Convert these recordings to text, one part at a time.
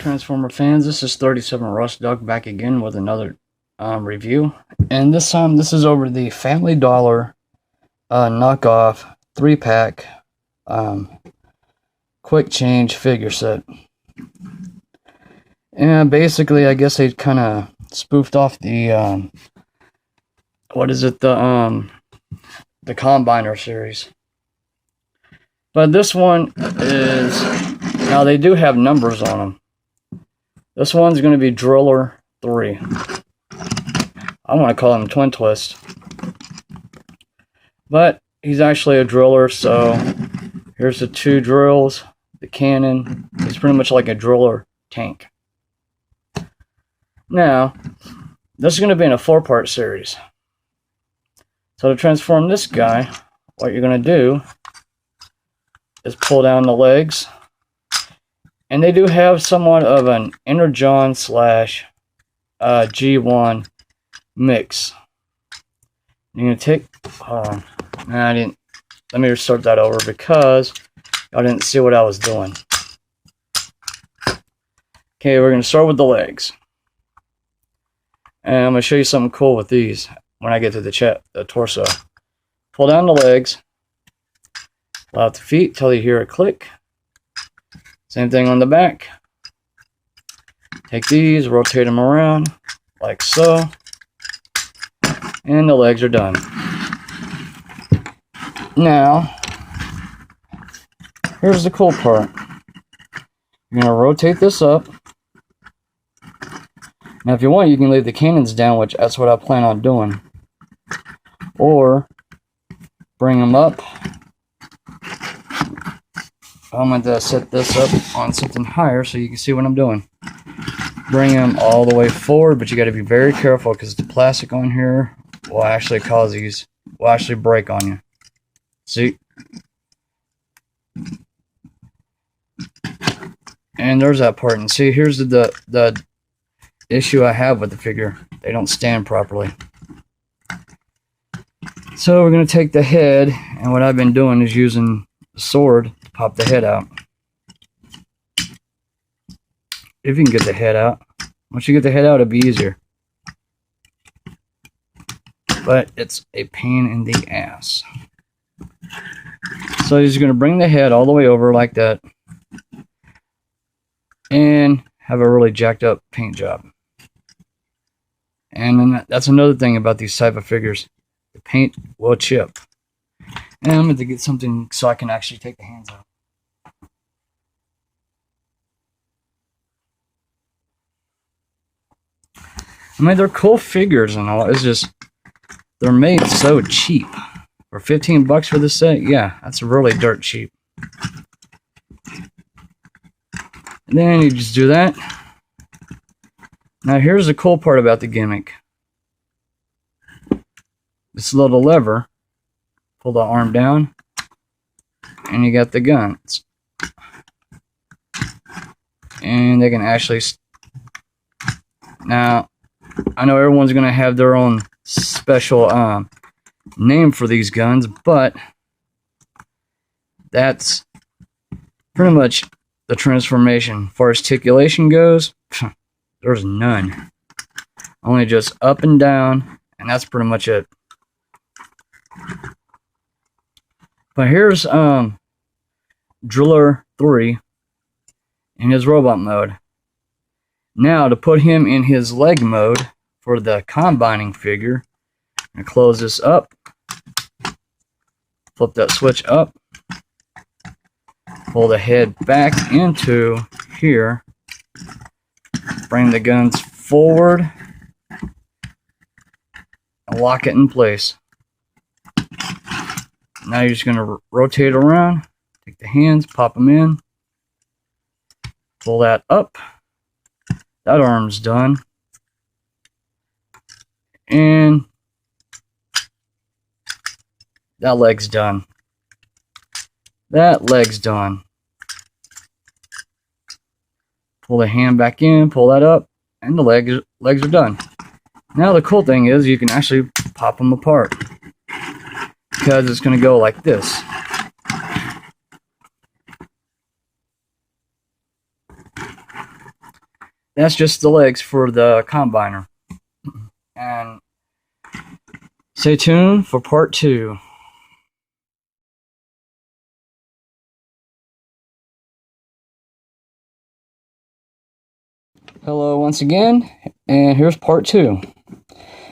Transformer fans, this is 37 Rust Duck back again with another review, and this time this is over the Family Dollar knockoff 3-pack quick change figure set. And basically I guess they kind of spoofed off the the Combiner series. But this one is, now they do have numbers on them. This one's going to be Driller 3. I want to call him Twin Twist. But he's actually a driller, so here's the two drills, the cannon. He's pretty much like a driller tank. Now, this is going to be in a 4-part series. So to transform this guy, what you're going to do is pull down the legs. And they do have somewhat of an Energon slash G1 mix. You're going to take, let me restart that over because I didn't see what I was doing. Okay, we're going to start with the legs. And I'm going to show you something cool with these when I get to the torso. Pull down the legs. Pull out the feet till you hear a click. Same thing on the back. Take these, rotate them around like so. And the legs are done. Now, here's the cool part. You're going to rotate this up. Now, if you want, you can leave the cannons down, which that's what I plan on doing. Or bring them up. I'm going to set this up on something higher so you can see what I'm doing. Bring them all the way forward, but you got to be very careful because the plastic on here will actually cause these, will actually break on you. See? And there's that part. And see, here's the issue I have with the figure. They don't stand properly. So we're going to take the head, and what I've been doing is using the sword to pop the head out. If you can get the head out. Once you get the head out, it'll be easier. But it's a pain in the ass. So he's going to bring the head all the way over like that. And have a really jacked up paint job. And then that's another thing about these type of figures. The paint will chip. And I'm going to get something so I can actually take the hands out. I mean, they're cool figures and all. It's just, they're made so cheap. For 15 bucks for this set, yeah, that's really dirt cheap. And then you just do that. Now here's the cool part about the gimmick. This little lever, pull the arm down, and you got the guns. And they can actually, now, I know everyone's going to have their own special name for these guns, but that's pretty much the transformation. As far as articulation goes, there's none. Only just up and down, and that's pretty much it. But here's Driller 3 in his robot mode. Now to put him in his leg mode for the combining figure, I'm going to close this up, flip that switch up, pull the head back into here, bring the guns forward, and lock it in place. Now you're just going to rotate around, take the hands, pop them in, pull that up. That arm's done. And that leg's done. That leg's done. Pull the hand back in, pull that up, and the legs are done. Now the cool thing is you can actually pop them apart. Because it's going to go like this. that's just the legs for the Combiner. And stay tuned for part 2. Hello once again, and here's part 2.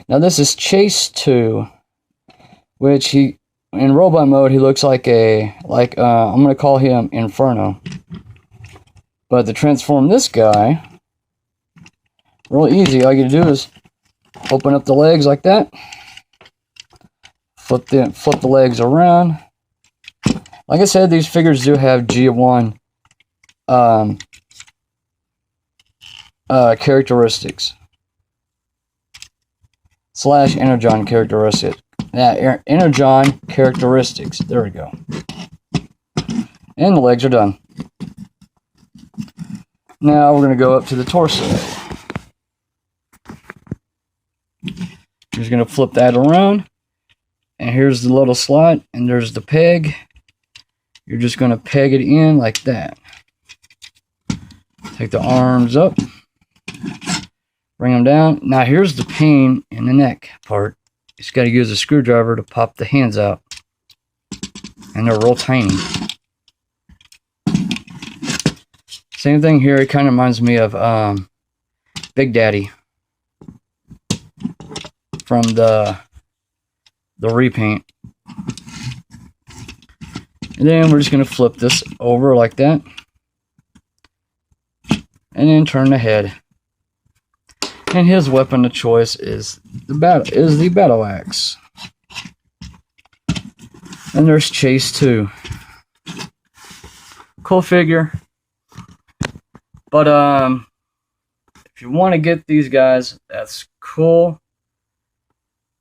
Now this is Chase 2, which he, in robot mode, he looks like I'm gonna call him Inferno. But to transform this guy, real easy. All you gotta do is open up the legs like that, flip the legs around. Like I said, these figures do have G1 characteristics / Energon characteristics. Energon characteristics. There we go. And the legs are done. Now we're going to go up to the torso. Just going to flip that around. And here's the little slot. And there's the peg. You're just going to peg it in like that. Take the arms up. Bring them down. Now here's the pain in the neck part. You just got to use a screwdriver to pop the hands out. And they're real tiny. Same thing here. It kind of reminds me of Big Daddy from the repaint. And then we're just going to flip this over like that. And then turn the head. And his weapon of choice is the battle axe. And there's Chase 2. Cool figure. But if you want to get these guys, that's cool.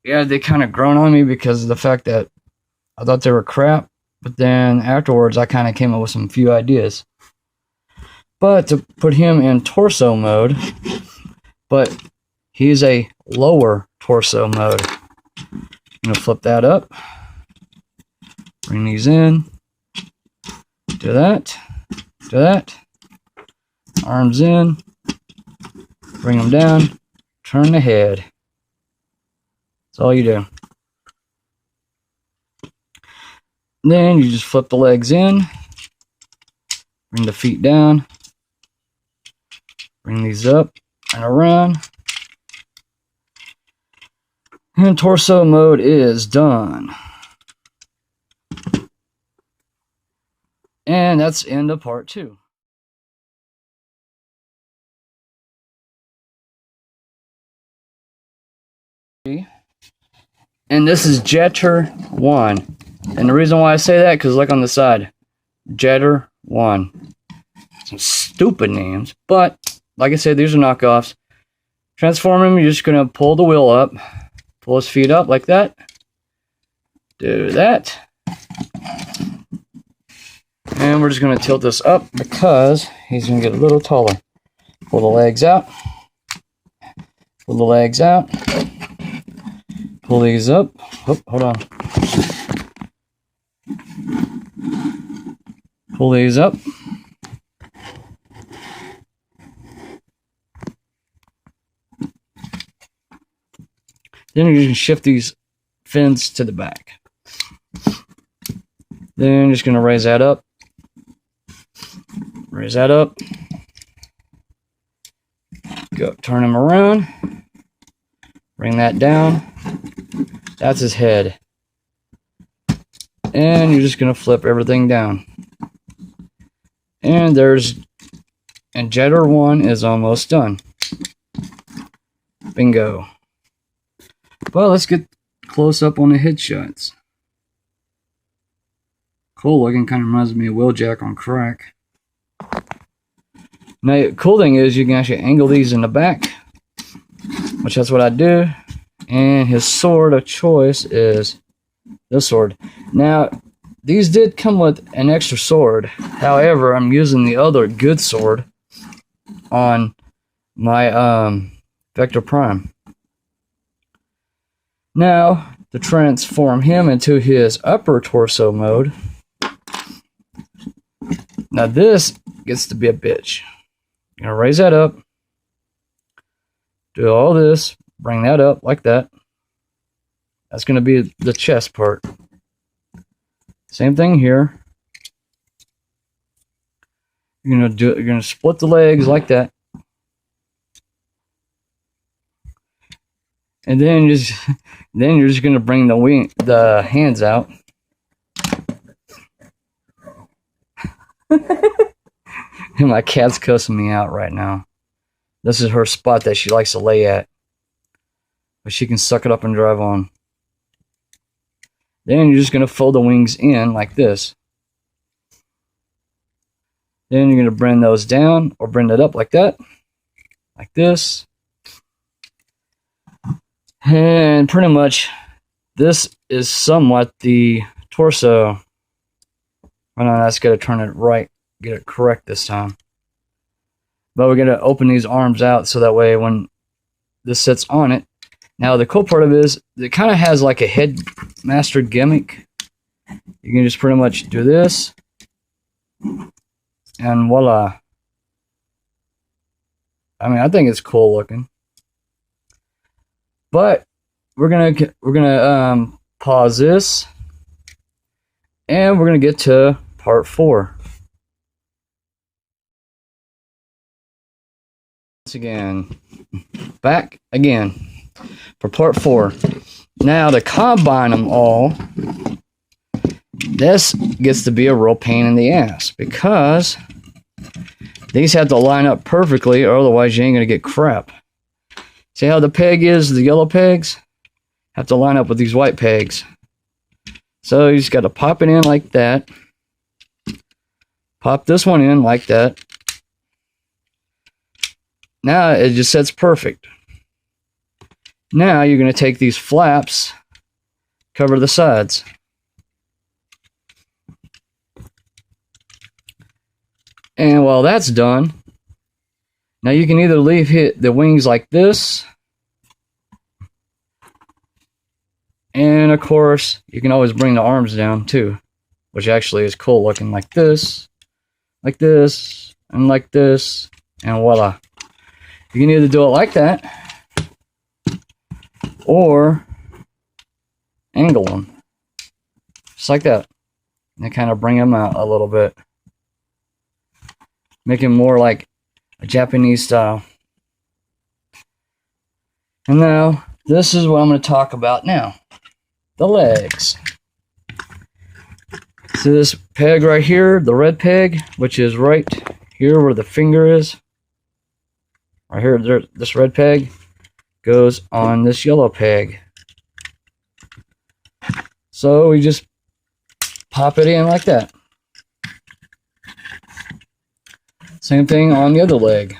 Yeah, they kind of grown on me because of the fact that I thought they were crap. But then afterwards, I kind of came up with some few ideas. But to put him in torso mode, but he's a lower torso mode. I'm going to flip that up. Bring these in. Do that. Do that. Arms in. Bring them down. Turn the head. That's all you do. Then you just flip the legs in. Bring the feet down. Bring these up and around. And torso mode is done. And that's the end of part 2. And this is Jetter 1. And the reason why I say that, because look on the side. Jetter 1. Some stupid names. But, like I said, these are knockoffs. Transform him, you're just going to pull the wheel up. Pull his feet up like that. Do that. And we're just going to tilt this up because he's going to get a little taller. Pull the legs out. Pull the legs out. Pull these up. Oh, hold on. Pull these up. Then you can shift these fins to the back. Then you're just going to raise that up. Raise that up. Go, turn him around. Bring that down. That's his head. And you're just going to flip everything down. And Jetter 1 is almost done. Bingo. Well, let's get close up on the headshots. Cool looking, kind of reminds me of Wheeljack on crack. Now, the cool thing is you can actually angle these in the back, which that's what I do. And his sword of choice is this sword. Now, these did come with an extra sword. However, I'm using the other good sword on my Vector Prime. Now, to transform him into his upper torso mode. Now this gets to be a bitch. I'm going to raise that up. do all this, bring that up like that. That's going to be the chest part. Same thing here. You're going to split the legs like that. And then you're just going to bring the hands out. And my cat's cussing me out right now. This is her spot that she likes to lay at. But she can suck it up and drive on. Then you're just going to fold the wings in like this. Then you're going to bring those down or bring it up like that. Like this. And pretty much this is somewhat the torso. Hold on, that's got to turn it right. Get it correct this time. But we're going to open these arms out so that way when this sits on it. Now the cool part of it is it kind of has like a headmaster gimmick. You can just pretty much do this. And voila. I mean, I think it's cool looking. But we're gonna pause this. And we're gonna get to part 4. Once again, back again for part 4. Now to combine them all, this gets to be a real pain in the ass because these have to line up perfectly or otherwise you ain't gonna get crap. See how the peg is, the yellow pegs have to line up with these white pegs. So you just got to pop it in like that. Pop this one in like that. Now it just sets perfect. Now you're going to take these flaps, cover the sides. And while that's done, now you can either leave the wings like this, and of course you can always bring the arms down too, which actually is cool looking, like this, and like this, and voila. You can either do it like that or angle them just like that and kind of bring them out a little bit, make it more like a Japanese style. And now this is what I'm going to talk about now, the legs. So this peg right here, the red peg, which is right here where the finger is, right here, this red peg goes on this yellow peg. So we just pop it in like that. Same thing on the other leg.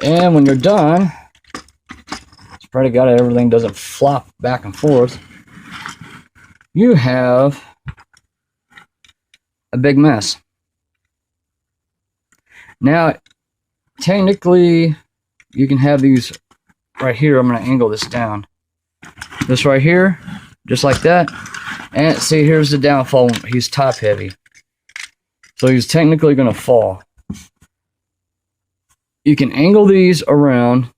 And when you're done, spread it out, everything doesn't flop back and forth. You have a big mess. Now, technically, you can have these right here. I'm going to angle this down. This right here, just like that. And see, here's the downfall. He's top heavy. So he's technically going to fall. You can angle these around,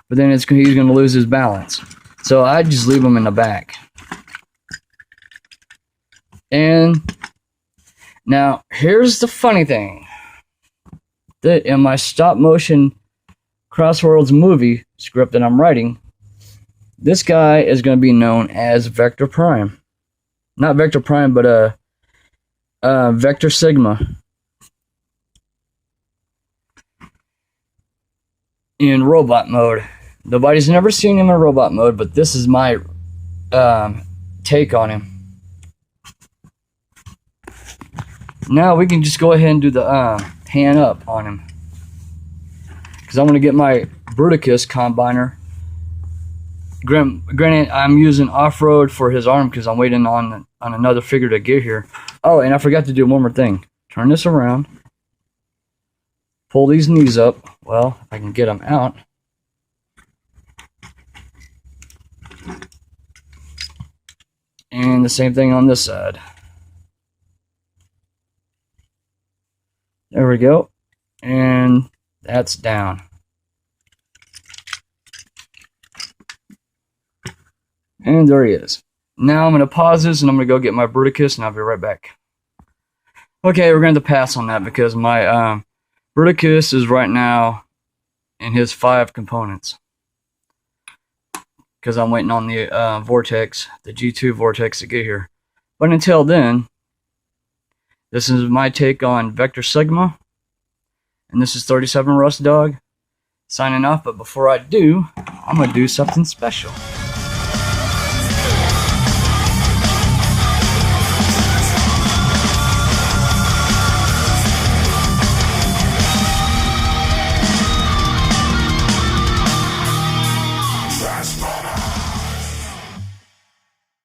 but then he's going to lose his balance. So I just leave them in the back. And now here's the funny thing. That in my stop motion Crossworlds movie script that I'm writing, this guy is going to be known as Vector Prime. Not Vector Prime, but Vector Sigma. In robot mode. Nobody's never seen him in robot mode, but this is my take on him. Now we can just go ahead and do the pan up on him. Because I'm going to get my Bruticus combiner. Granted, I'm using off-road for his arm because I'm waiting on another figure to get here. Oh, and I forgot to do one more thing. Turn this around. Pull these knees up. Well, if I can get them out. And the same thing on this side. There we go. And that's down. And there he is. Now I'm going to pause this and I'm going to go get my Bruticus and I'll be right back. Okay, we're going to pass on that because my Bruticus is right now in his 5 components. Because I'm waiting on the Vortex, the G2 Vortex to get here. But until then, this is my take on Vector Sigma. And this is 37 Rust Dog signing off. But before I do, I'm going to do something special.